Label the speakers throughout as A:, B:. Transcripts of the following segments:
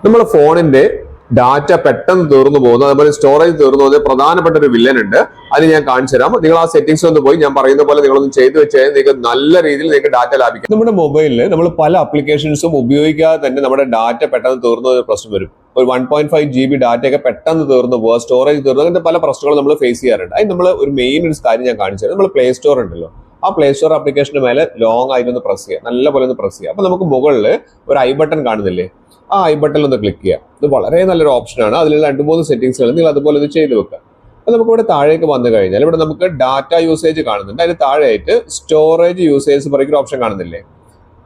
A: നമ്മുടെ ഫോണിന്റെ ഡാറ്റ പെട്ടെന്ന് തീർന്നു പോകുന്നു, അതുപോലെ സ്റ്റോറേജ് തീർന്നു പോകുന്ന പ്രധാനപ്പെട്ട ഒരു വില്ലൻ ഉണ്ട്. അത് ഞാൻ കാണിച്ചു തരാം. നിങ്ങൾ ആ സെറ്റിംഗ്സ് ഒന്ന് പോയി ഞാൻ പറയുന്ന പോലെ നിങ്ങളൊന്ന് ചെയ്തു വെച്ചാൽ നിങ്ങൾക്ക് നല്ല രീതിയിൽ നിങ്ങൾക്ക് ഡാറ്റ ലാഭിക്കാം. നമ്മുടെ മൊബൈലിൽ നമ്മൾ പല അപ്ലിക്കേഷൻസും ഉപയോഗിക്കാതെ തന്നെ നമ്മുടെ ഡാറ്റ പെട്ടെന്ന് തീർന്നു ഒരു പ്രശ്നം വരും. ഒരു 1.5 GB ഡാറ്റ ഒക്കെ പെട്ടെന്ന് തീർന്നു പോകുക, സ്റ്റോറേജ് തീർന്നു, അങ്ങനത്തെ പല പ്രശ്നങ്ങളും നമ്മൾ ഫേസ് ചെയ്യാറുണ്ട്. അത് നമ്മൾ ഒരു മെയിൻ ഒരു കാര്യം ഞാൻ കാണിച്ചു തരാം. നമ്മൾ പ്ലേ സ്റ്റോർ ഉണ്ടല്ലോ, ആ പ്ലേ സ്റ്റോർ ആപ്ലിക്കേഷന്റെ മേലെ ലോങ് ആയിട്ടൊന്ന് പ്രസ് ചെയ്യുക, നല്ലപോലെ ഒന്ന് പ്രസ് ചെയ്യുക. അപ്പൊ നമുക്ക് മുകളിൽ ഒരു ഐ ബട്ടൺ കാണുന്നില്ലേ, ആ ഐ ബട്ടണിൽ ഒന്ന് ക്ലിക്ക് ചെയ്യുക. ഇത് വളരെ നല്ലൊരു ഓപ്ഷനാണ്. അതിൽ 2-3 സെറ്റിംഗ്സുകൾ നിങ്ങൾ അതുപോലെ ഇത് ചെയ്ത് വെക്കുക. അപ്പൊ നമുക്ക് ഇവിടെ താഴേക്ക് വന്നു കഴിഞ്ഞാൽ ഇവിടെ നമുക്ക് ഡാറ്റ യൂസേജ് കാണുന്നുണ്ട്. അതിന് താഴെയായിട്ട് സ്റ്റോറേജ് യൂസേജ് പറയുന്ന ഓപ്ഷൻ കാണുന്നില്ലേ,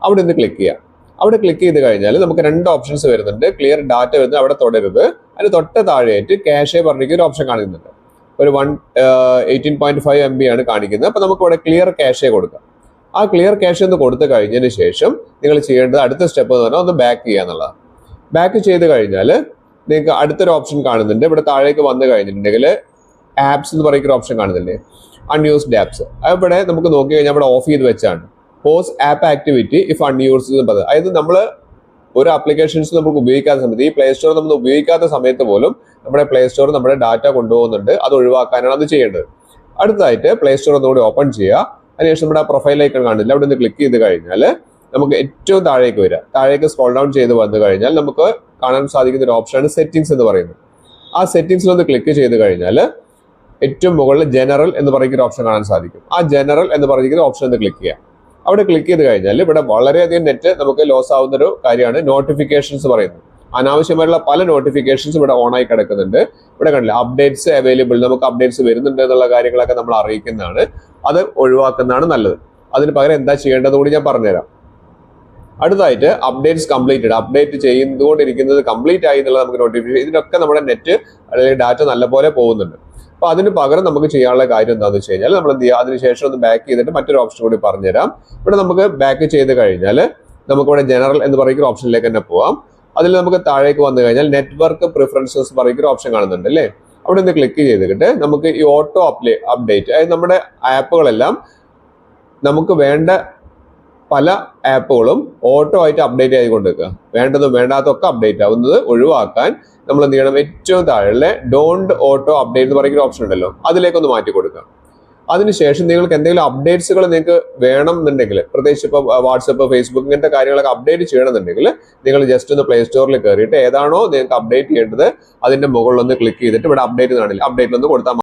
A: അവിടെ ഒന്ന് ക്ലിക്ക് ചെയ്യുക. അവിടെ ക്ലിക്ക് ചെയ്ത് കഴിഞ്ഞാൽ നമുക്ക് 2 ഓപ്ഷൻസ് വരുന്നുണ്ട്. ക്ലിയർ ഡാറ്റ വരുന്നത് അവിടെ തുടരുത്. അതിന് തൊട്ട് താഴെയായിട്ട് ക്യാഷെ പറഞ്ഞ ഒരു ഓപ്ഷൻ കാണിക്കുന്നുണ്ട്. ഒരു 18.5 MB ആണ് കാണിക്കുന്നത്. അപ്പൊ നമുക്ക് ഇവിടെ ക്ലിയർ ക്യാഷെ കൊടുക്കാം. ആ ക്ലിയർ ക്യാഷ് എന്ന് കൊടുത്തു കഴിഞ്ഞതിന് ശേഷം നിങ്ങൾ ചെയ്യേണ്ടത് അടുത്ത സ്റ്റെപ്പ് എന്ന് പറഞ്ഞാൽ ഒന്ന് ബാക്ക് ചെയ്യുക എന്നുള്ളതാണ്. ബാക്ക് ചെയ്ത് കഴിഞ്ഞാൽ നിങ്ങൾക്ക് അടുത്തൊരു ഓപ്ഷൻ കാണുന്നുണ്ട്. ഇവിടെ താഴേക്ക് വന്നു കഴിഞ്ഞിട്ടുണ്ടെങ്കിൽ ആപ്സ് എന്ന് പറയുന്ന ഓപ്ഷൻ കാണുന്നില്ലേ, അൺയൂസ്ഡ് ആപ്സ്. അവിടെ നമുക്ക് നോക്കി കഴിഞ്ഞാൽ ഇവിടെ ഓഫ് ചെയ്ത് വെച്ചാണ് pause app activity if unused എന്ന് പറയുന്നത്. അതായത് നമ്മൾ ഒരു ആപ്ലിക്കേഷൻസ് നമുക്ക് ഉപയോഗിക്കാത്ത സമയത്ത്, ഈ പ്ലേ സ്റ്റോർ നമ്മൾ ഉപയോഗിക്കാത്ത സമയത്ത് പോലും നമ്മുടെ പ്ലേ സ്റ്റോർ നമ്മുടെ ഡാറ്റ കൊണ്ടുപോകുന്നുണ്ട്. അത് ഒഴിവാക്കാനാണ് അത് ചെയ്യേണ്ടത്. അടുത്തതായിട്ട് പ്ലേ സ്റ്റോർ ഒന്നുകൂടി ഓപ്പൺ ചെയ്യുക. അതിനുശേഷം നമ്മുടെ പ്രൊഫൈൽ ഐക്കൺ കാണില്ല, അവിടെ നിന്ന് ക്ലിക്ക് ചെയ്ത് കഴിഞ്ഞാൽ നമുക്ക് ഏറ്റവും താഴേക്ക് വരിക. താഴേക്ക് സ്ക്രോൾ ഡൗൺ ചെയ്ത് വന്നു കഴിഞ്ഞാൽ നമുക്ക് കാണാൻ സാധിക്കുന്ന ഒരു ഓപ്ഷനാണ് സെറ്റിംഗ്സ് എന്ന് പറയുന്നത്. ആ സെറ്റിംഗ്സിൽ ഒന്ന് ക്ലിക്ക് ചെയ്ത് കഴിഞ്ഞാൽ ഏറ്റവും മുകളിൽ ജനറൽ എന്ന് പറയുന്ന ഒരു ഓപ്ഷൻ കാണാൻ സാധിക്കും. ആ ജനറൽ എന്ന് പറയുന്ന ഓപ്ഷൻ ഒന്ന് ക്ലിക്ക് ചെയ്യാം. അവിടെ ക്ലിക്ക് ചെയ്ത് കഴിഞ്ഞാൽ ഇവിടെ വളരെയധികം നെറ്റ് നമുക്ക് ലോസ് ആവുന്ന ഒരു കാര്യമാണ് നോട്ടിഫിക്കേഷൻസ് പറയുന്നത്. അനാവശ്യമായിട്ടുള്ള പല നോട്ടിഫിക്കേഷൻസ് ഇവിടെ ഓൺ ആയി കിടക്കുന്നുണ്ട്. ഇവിടെ കണ്ടില്ല അപ്ഡേറ്റ്സ് അവൈലബിൾ, നമുക്ക് അപ്ഡേറ്റ്സ് വരുന്നുണ്ട് എന്നുള്ള കാര്യങ്ങളൊക്കെ നമ്മൾ അറിയിക്കുന്നതാണ്. അത് ഒഴിവാക്കുന്നതാണ് നല്ലത്. അതിന് പകരം എന്താ ചെയ്യേണ്ടത് കൂടി ഞാൻ പറഞ്ഞുതരാം. അടുത്തായിട്ട് അപ്ഡേറ്റ്സ് കംപ്ലീറ്റഡ്, അപ്ഡേറ്റ് ചെയ്തുകൊണ്ടിരിക്കുന്നത് കംപ്ലീറ്റ് ആയി എന്നുള്ള നമുക്ക് നോട്ടിഫിക്കേഷൻ. ഇതിനൊക്കെ നമ്മുടെ നെറ്റ് അല്ലെങ്കിൽ ഡാറ്റ നല്ലപോലെ പോകുന്നുണ്ട്. അപ്പൊ അതിന് പകരം നമുക്ക് ചെയ്യാനുള്ള കാര്യം എന്താണെന്ന് വെച്ച് കഴിഞ്ഞാൽ നമ്മൾ എന്ത് ചെയ്യുക, അതിനുശേഷം ഒന്ന് ബാക്ക് ചെയ്തിട്ട് മറ്റൊരു ഓപ്ഷൻ കൂടി പറഞ്ഞുതരാം. ഇവിടെ നമുക്ക് ബാക്ക് ചെയ്ത് കഴിഞ്ഞാൽ നമുക്കിവിടെ ജനറൽ എന്ന് പറയുന്ന ഓപ്ഷനിലേക്ക് തന്നെ പോവാം. അതിൽ നമുക്ക് താഴേക്ക് വന്നു കഴിഞ്ഞാൽ നെറ്റ്വർക്ക് പ്രിഫറൻസസ് പറയുന്ന ഓപ്ഷൻ കാണുന്നുണ്ട് അല്ലേ, അവിടെ നിന്ന് ക്ലിക്ക് ചെയ്തിട്ട് നമുക്ക് ഈ ഓട്ടോ അപ്ഡേറ്റ്, അതായത് നമ്മുടെ ആപ്പുകളെല്ലാം നമുക്ക് വേണ്ട പല ആപ്പുകളും ഓട്ടോ ആയിട്ട് അപ്ഡേറ്റ് ആയിക്കൊണ്ടിരിക്കുക. വേണ്ടതും വേണ്ടാത്തതൊക്കെ അപ്ഡേറ്റ് ആവുന്നത് ഒഴിവാക്കാൻ നമ്മൾ എന്ത് ചെയ്യണം, ഏറ്റവും താഴെ ഡോണ്ട് ഓട്ടോ അപ്ഡേറ്റ് എന്ന് പറയുന്ന ഓപ്ഷൻ ഉണ്ടല്ലോ, അതിലേക്കൊന്ന് മാറ്റി കൊടുക്കുക. അതിനുശേഷം നിങ്ങൾക്ക് എന്തെങ്കിലും അപ്ഡേറ്റ്സുകൾ നിങ്ങൾക്ക് വേണം എന്നുണ്ടെങ്കിൽ, പ്രത്യേകിച്ച് ഇപ്പോൾ വാട്സപ്പ്, ഫേസ്ബുക്ക് ഇങ്ങനത്തെ കാര്യങ്ങളൊക്കെ അപ്ഡേറ്റ് ചെയ്യണമെന്നുണ്ടെങ്കിൽ നിങ്ങൾ ജസ്റ്റ് ഒന്ന് പ്ലേ സ്റ്റോറിൽ കയറിയിട്ട് ഏതാണോ നിങ്ങൾക്ക് അപ്ഡേറ്റ് ചെയ്യേണ്ടത് അതിന്റെ മുകളിലൊന്ന് ക്ലിക്ക് ചെയ്തിട്ട് ഇവിടെ അപ്ഡേറ്റ് കാണില്ല, അപ്ഡേറ്റിലൊന്ന് കൊടുത്താൽ